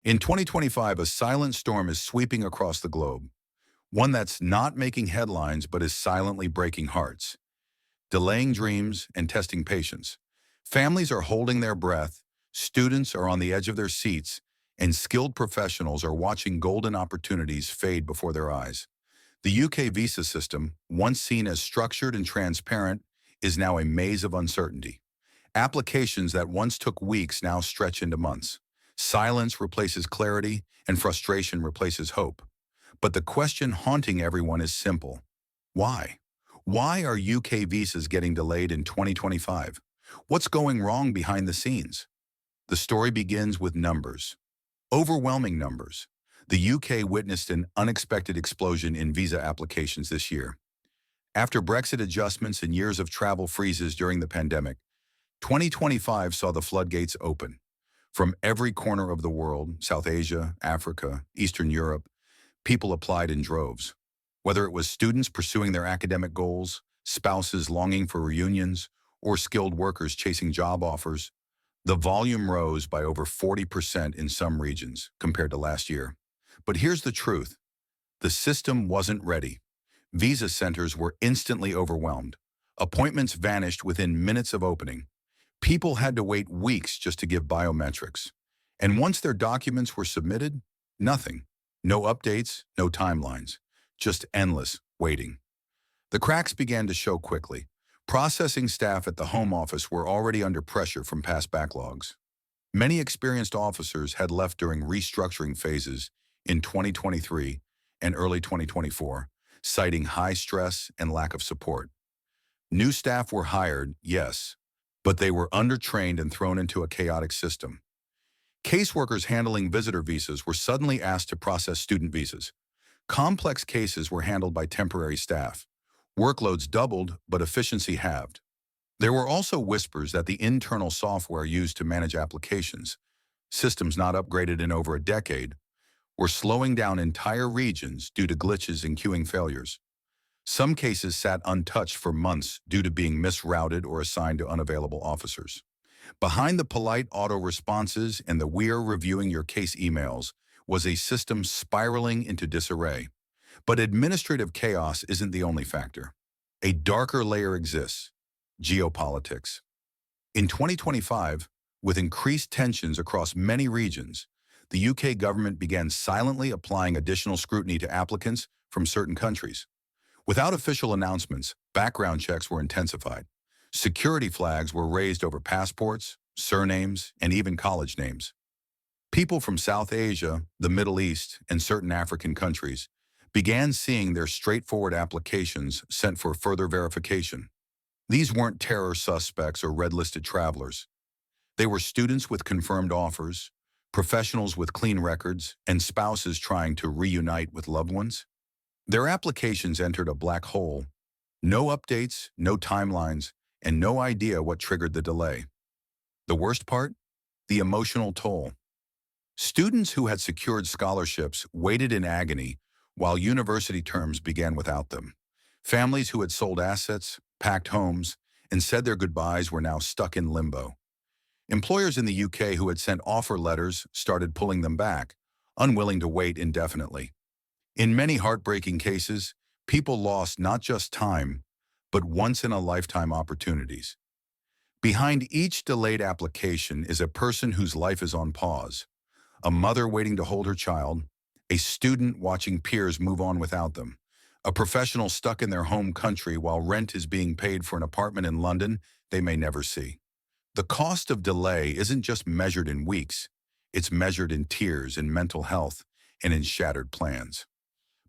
In 2025, a silent storm is sweeping across the globe, one that's not making headlines but is silently breaking hearts, delaying dreams and testing patience. Families are holding their breath, students are on the edge of their seats, and skilled professionals are watching golden opportunities fade before their eyes. The UK visa system, once seen as structured and transparent, is now a maze of uncertainty. Applications that once took weeks now stretch into months. Silence replaces clarity, and frustration replaces hope. But the question haunting everyone is simple. Why? Why are UK visas getting delayed in 2025? What's going wrong behind the scenes? The story begins with numbers. Overwhelming numbers. The UK witnessed an unexpected explosion in visa applications this year. After Brexit adjustments and years of travel freezes during the pandemic, 2025 saw the floodgates open. From every corner of the world, South Asia, Africa, Eastern Europe, people applied in droves. Whether it was students pursuing their academic goals, spouses longing for reunions, or skilled workers chasing job offers, the volume rose by over 40% in some regions compared to last year. But here's the truth. The system wasn't ready. Visa centers were instantly overwhelmed. Appointments vanished within minutes of opening. People had to wait weeks just to give biometrics. And once their documents were submitted, nothing. No updates, no timelines. Just endless waiting. The cracks began to show quickly. Processing staff at the Home Office were already under pressure from past backlogs. Many experienced officers had left during restructuring phases in 2023 and early 2024, citing high stress and lack of support. New staff were hired, yes, but they were undertrained and thrown into a chaotic system. Caseworkers handling visitor visas were suddenly asked to process student visas. Complex cases were handled by temporary staff. Workloads doubled, but efficiency halved. There were also whispers that the internal software used to manage applications, systems not upgraded in over a decade, were slowing down entire regions due to glitches and queuing failures. Some cases sat untouched for months due to being misrouted or assigned to unavailable officers. Behind the polite auto responses and the "we're reviewing your case" emails was a system spiraling into disarray. But administrative chaos isn't the only factor. A darker layer exists: geopolitics. In 2025, with increased tensions across many regions, the UK government began silently applying additional scrutiny to applicants from certain countries. Without official announcements, background checks were intensified. Security flags were raised over passports, surnames, and even college names. People from South Asia, the Middle East, and certain African countries began seeing their straightforward applications sent for further verification. These weren't terror suspects or red-listed travelers. They were students with confirmed offers, professionals with clean records, and spouses trying to reunite with loved ones. Their applications entered a black hole. No updates, no timelines, and no idea what triggered the delay. The worst part? The emotional toll. Students who had secured scholarships waited in agony while university terms began without them. Families who had sold assets, packed homes, and said their goodbyes were now stuck in limbo. Employers in the UK who had sent offer letters started pulling them back, unwilling to wait indefinitely. In many heartbreaking cases, people lost not just time, but once-in-a-lifetime opportunities. Behind each delayed application is a person whose life is on pause: a mother waiting to hold her child, a student watching peers move on without them, a professional stuck in their home country while rent is being paid for an apartment in London they may never see. The cost of delay isn't just measured in weeks, it's measured in tears, in mental health, and in shattered plans.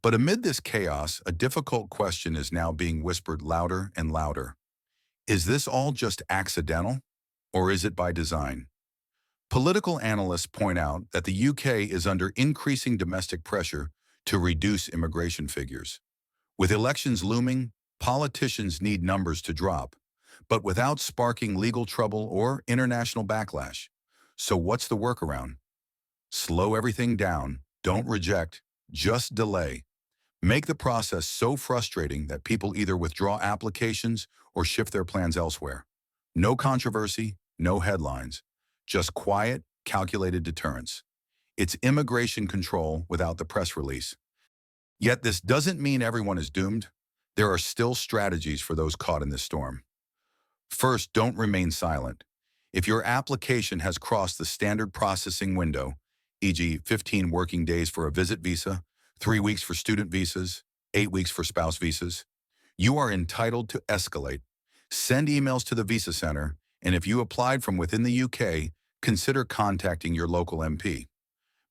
But amid this chaos, a difficult question is now being whispered louder and louder. Is this all just accidental, or is it by design? Political analysts point out that the UK is under increasing domestic pressure to reduce immigration figures. With elections looming, politicians need numbers to drop, but without sparking legal trouble or international backlash. So what's the workaround? Slow everything down, don't reject, just delay. Make the process so frustrating that people either withdraw applications or shift their plans elsewhere. No controversy, no headlines, just quiet, calculated deterrence. It's immigration control without the press release. Yet this doesn't mean everyone is doomed. There are still strategies for those caught in this storm. First, don't remain silent. If your application has crossed the standard processing window, e.g. 15 working days for a visit visa, 3 weeks for student visas, 8 weeks for spouse visas, you are entitled to escalate. Send emails to the visa center, and if you applied from within the UK, consider contacting your local MP.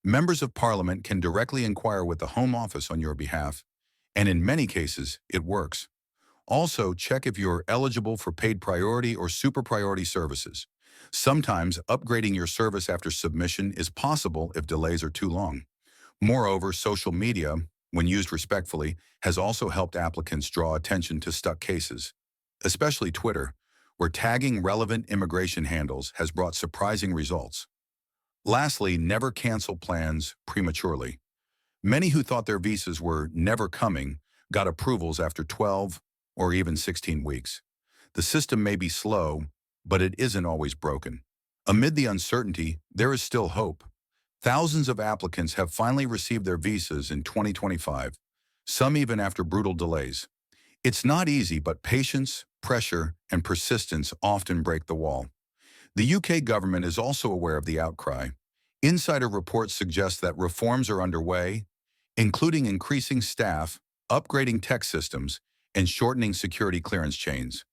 Members of Parliament can directly inquire with the Home Office on your behalf, and in many cases, it works. Also, check if you're eligible for paid priority or super priority services. Sometimes, upgrading your service after submission is possible if delays are too long. Moreover, social media, when used respectfully, has also helped applicants draw attention to stuck cases, especially Twitter, where tagging relevant immigration handles has brought surprising results. Lastly, never cancel plans prematurely. Many who thought their visas were never coming got approvals after 12 or even 16 weeks. The system may be slow, but it isn't always broken. Amid the uncertainty, there is still hope. Thousands of applicants have finally received their visas in 2025, some even after brutal delays. It's not easy, but patience, pressure, and persistence often break the wall. The UK government is also aware of the outcry. Insider reports suggest that reforms are underway, including increasing staff, upgrading tech systems, and shortening security clearance chains.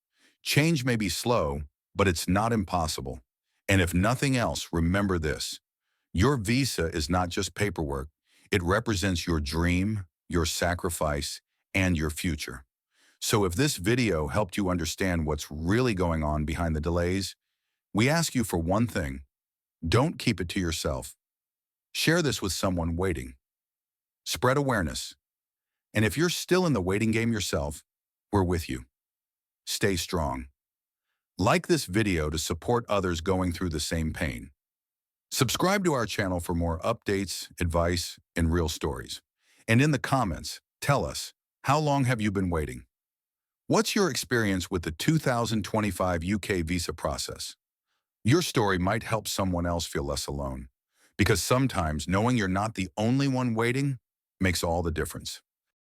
Change may be slow, but it's not impossible. And if nothing else, remember this. Your visa is not just paperwork. It represents your dream, your sacrifice, and your future. So if this video helped you understand what's really going on behind the delays, we ask you for one thing. Don't keep it to yourself. Share this with someone waiting. Spread awareness. And if you're still in the waiting game yourself, we're with you. Stay strong. Like this video to support others going through the same pain. Subscribe to our channel for more updates, advice, and real stories. And in the comments, tell us, how long have you been waiting? What's your experience with the 2025 UK visa process? Your story might help someone else feel less alone, because sometimes knowing you're not the only one waiting makes all the difference.